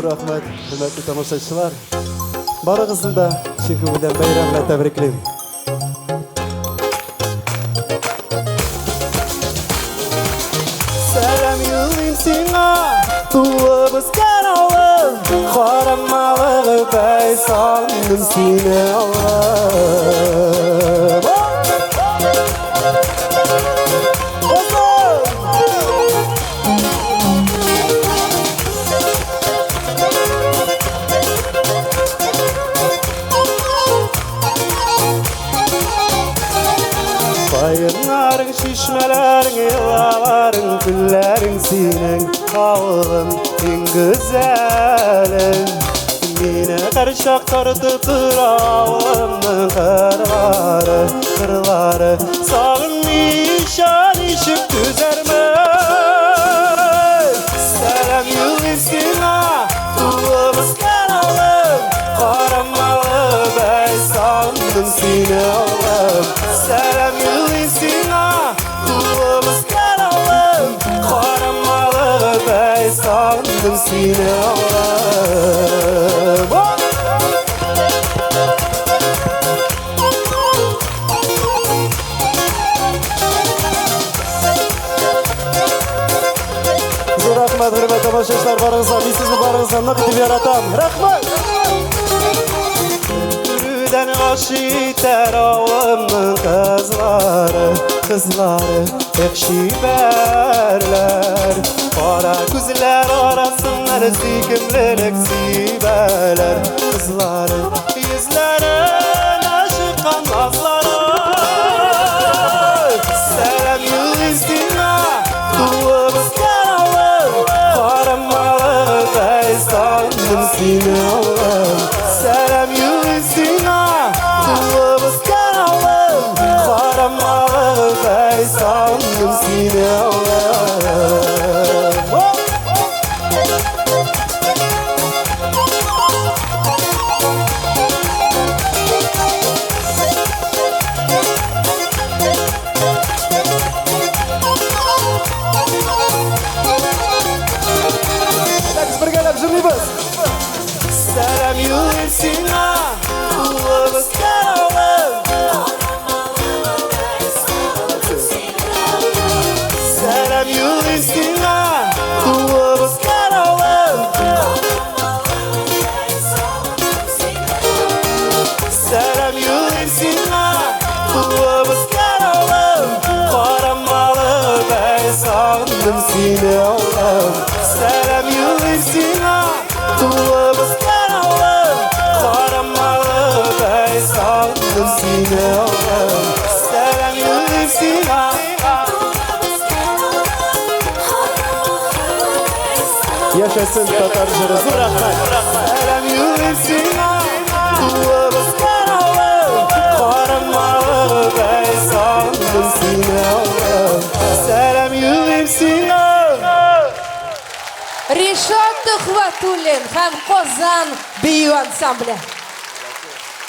Rahmet, hürmetli tamaşaçılar. Barınızın da şirketinden bayramla tebrikleyim. Selam yollayım sana, tuğumuz kanalım. Karamalı bey sandım seni Allah'ım. Bayınların, şişmelerin, yılaların, güllerin senin kavgın en güzelin. Yine karışak tartıp duravımın kırları sağınmış alışıp düzerme. Selam yollayım sana, tuğumuz kanalım. Karamalı bey sandım seni Allah'ım. Selam yollayım sana, tuğumuz kanalım. Karamalı bey sandım seni Allah'ım. Rahmet, hürmet tamaşaçılar barınızdan, sizin barınızdan nakit yaratam. Rahmet! Yürüden aşı teravımın kızları ekşi berler. Kara güzler arasınlar zikimlilik zibeler. Kızları yüzlerin aşıkan nazları. Selam yollayım sana, tuğumuz kanalım. Karamalı bey sandım seni Allah'ım. Selam yollayım sana, tuğumuz kanalım. Karamalı bey sandım seni Allah'ım. Selam yollayım sana, tuğumuz kanalım. Selam yollayım sana, tuğumuz kanalım. Selam yollayım sana, tuğumuz kanalım. Karamalı bey sandım seni Allah'ım. Selam yollayım sana, tuğumuz kanalım. Karamalı bey sandım seni Allah'ım. Selam yollayım sana. Yaşasın Tatar Jırızı Rahmet. Selam yollayım sana, tuğumuz kanalım. Karamalı bey sandım seni Allah'ım. Selam yollayım sana. Rishod Tuhvatulin ham Qozon biyu ansambli.